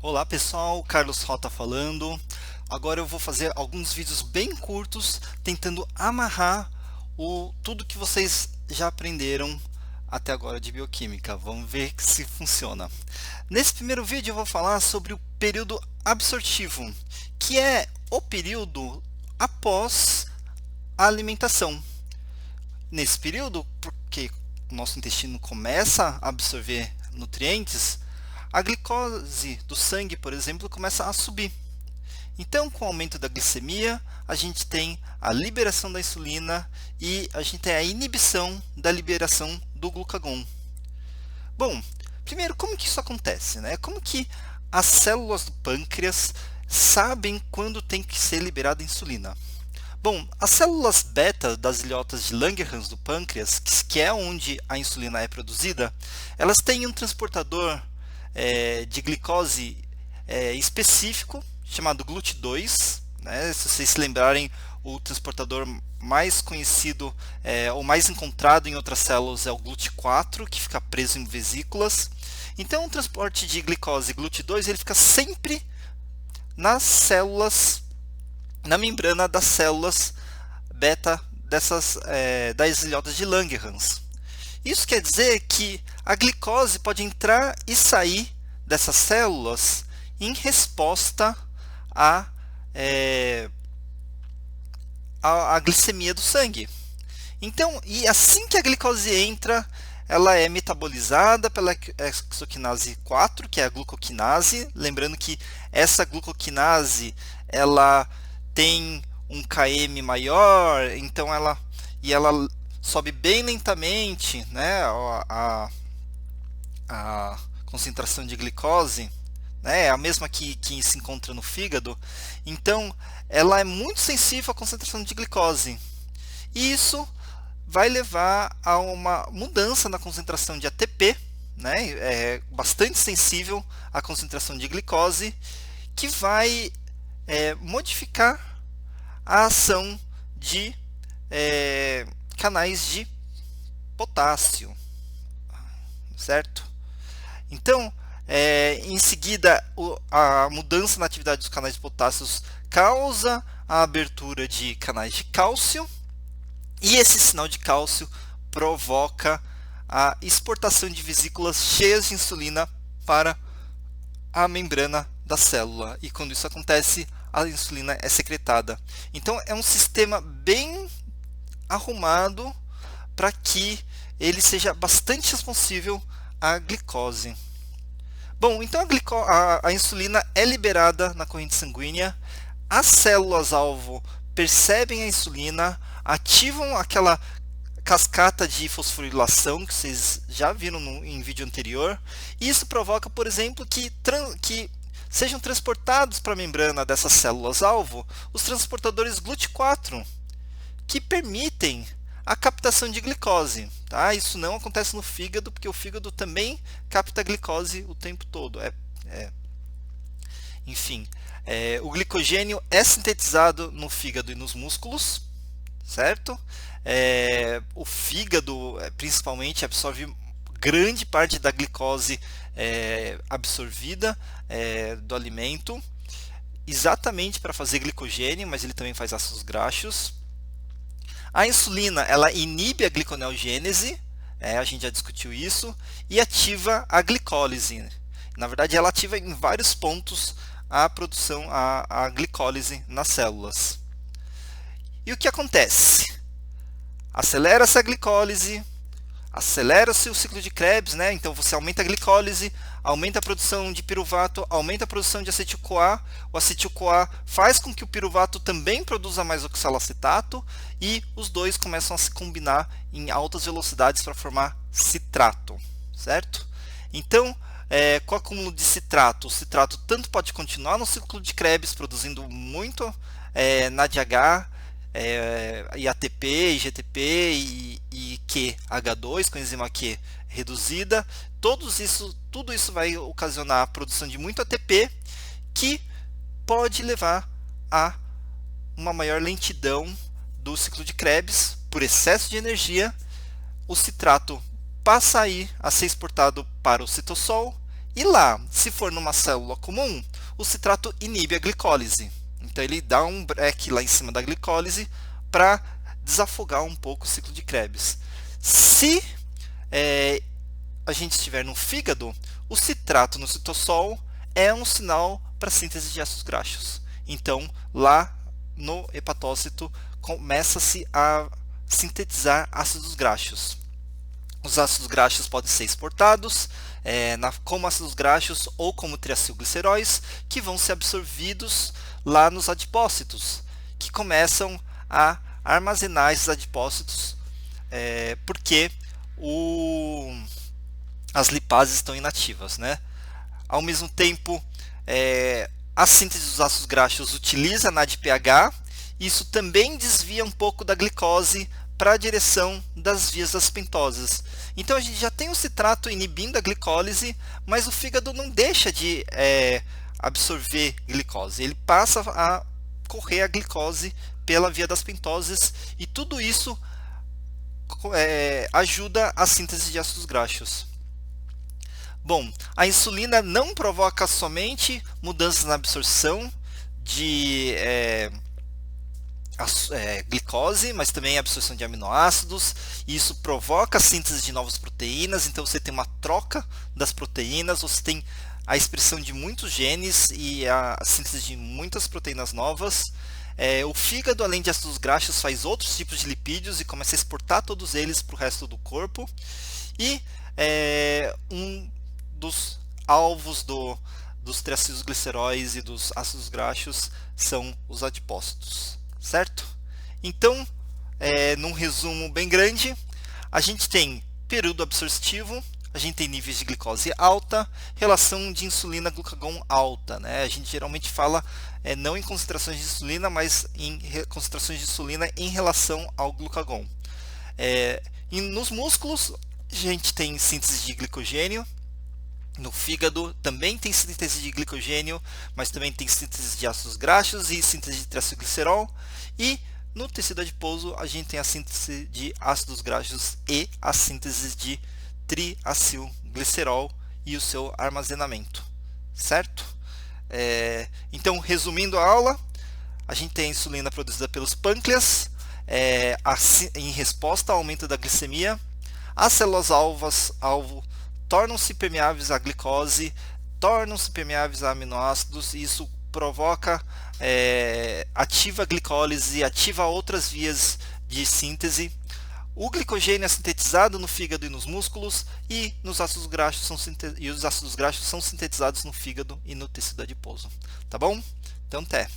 Olá pessoal, Carlos Rota falando. Agora eu vou fazer alguns vídeos bem curtos tentando amarrar tudo que vocês já aprenderam até agora de bioquímica. Vamos ver se funciona. Nesse primeiro vídeo eu vou falar sobre o período absortivo, que é o período após a alimentação. Nesse período, porque o nosso intestino começa a absorver nutrientes, a glicose do sangue, por exemplo, começa a subir. Então, com o aumento da glicemia, a gente tem a liberação da insulina e a gente tem a inibição da liberação do glucagon. Bom, primeiro, como que isso acontece, né? Como que as células do pâncreas sabem quando tem que ser liberada a insulina? Bom, as células beta das ilhotas de Langerhans do pâncreas, que é onde a insulina é produzida, elas têm um transportador de glicose específico, chamado GLUT2, né? Se vocês se lembrarem, o transportador mais conhecido ou mais encontrado em outras células é o GLUT4, que fica preso em vesículas. Então, o transporte de glicose GLUT2 ele fica sempre nas células, na membrana das células beta das ilhotas de Langerhans. Isso quer dizer que a glicose pode entrar e sair dessas células em resposta à glicemia do sangue. Então, e assim que a glicose entra, ela é metabolizada pela hexoquinase 4, que é a glucoquinase. Lembrando que essa glucoquinase ela tem um km maior, então ela sobe bem lentamente, né, a concentração de glicose, né, é a mesma que se encontra no fígado. Então, ela é muito sensível à concentração de glicose. E isso vai levar a uma mudança na concentração de ATP, né, é bastante sensível à concentração de glicose, que vai modificar a ação de canais de potássio, certo? Então, em seguida, a mudança na atividade dos canais de potássio causa a abertura de canais de cálcio, e esse sinal de cálcio provoca a exportação de vesículas cheias de insulina para a membrana da célula, e quando isso acontece, a insulina é secretada. Então, é um sistema bem arrumado para que ele seja bastante responsível à glicose. Bom, então a insulina é liberada na corrente sanguínea, as células-alvo percebem a insulina, ativam aquela cascata de fosforilação que vocês já viram em vídeo anterior, e isso provoca, por exemplo, que sejam transportados para a membrana dessas células-alvo os transportadores GLUT4, que permitem a captação de glicose. Tá? Isso não acontece no fígado, porque o fígado também capta glicose o tempo todo. Enfim, o glicogênio é sintetizado no fígado e nos músculos, certo? O fígado, principalmente, absorve grande parte da glicose absorvida do alimento, exatamente para fazer glicogênio, mas ele também faz ácidos graxos. A insulina ela inibe a gliconeogênese, a gente já discutiu isso, e ativa a glicólise. Na verdade, ela ativa em vários pontos a produção, a glicólise nas células. E o que acontece? Acelera-se a glicólise, acelera-se o ciclo de Krebs, né? Então você aumenta a glicólise, aumenta a produção de piruvato, aumenta a produção de acetil-CoA. O acetil-CoA faz com que o piruvato também produza mais oxalacetato, e os dois começam a se combinar em altas velocidades para formar citrato, certo? Então, com o acúmulo de citrato, o citrato tanto pode continuar no ciclo de Krebs, produzindo muito NADH, e ATP, e GTP e QH2, com enzima Q reduzida. Tudo isso vai ocasionar a produção de muito ATP, que pode levar a uma maior lentidão do ciclo de Krebs por excesso de energia. O citrato passa a ser exportado para o citossol E lá, se for numa célula comum, o citrato inibe a glicólise. Então ele dá um break lá em cima da glicólise para desafogar um pouco o ciclo de Krebs. Se a gente estiver no fígado, o citrato no citossol é um sinal para síntese de ácidos graxos. Então, lá no hepatócito, começa-se a sintetizar ácidos graxos. Os ácidos graxos podem ser exportados como ácidos graxos ou como triacilgliceróis, que vão ser absorvidos lá nos adipócitos, que começam a armazenar esses adipócitos, porque as lipases estão inativas, né? Ao mesmo tempo, a síntese dos ácidos graxos utiliza a NADPH, e isso também desvia um pouco da glicose para a direção das vias das pentoses. Então a gente já tem o citrato inibindo a glicólise, mas o fígado não deixa de absorver glicose. Ele passa a correr a glicose pela via das pentoses, e tudo isso ajuda a síntese de ácidos graxos. Bom, a insulina não provoca somente mudanças na absorção de glicose, mas também a absorção de aminoácidos. Isso provoca a síntese de novas proteínas, então você tem uma troca das proteínas, você tem a expressão de muitos genes e a síntese de muitas proteínas novas. O fígado, além de ácidos graxos, faz outros tipos de lipídios e começa a exportar todos eles para o resto do corpo. E um dos alvos dos triacilgliceróis e dos ácidos graxos são os adipócitos, certo? Então, num resumo bem grande, a gente tem período absortivo, a gente tem níveis de glicose alta, relação de insulina-glucagon alta, né? A gente geralmente fala não em concentrações de insulina, mas em concentrações de insulina em relação ao glucagon. E nos músculos, a gente tem síntese de glicogênio. No fígado também tem síntese de glicogênio, mas também tem síntese de ácidos graxos e síntese de triacilglicerol. E no tecido adiposo a gente tem a síntese de ácidos graxos e a síntese de triacilglicerol e o seu armazenamento, certo? Então, resumindo a aula, a gente tem a insulina produzida pelos pâncreas em resposta ao aumento da glicemia. As células alvo tornam-se permeáveis à glicose, tornam-se permeáveis a aminoácidos, e isso provoca, ativa a glicólise, ativa outras vias de síntese. O glicogênio é sintetizado no fígado e nos músculos, e os ácidos graxos são sintetizados no fígado e no tecido adiposo. Tá bom? Então, até!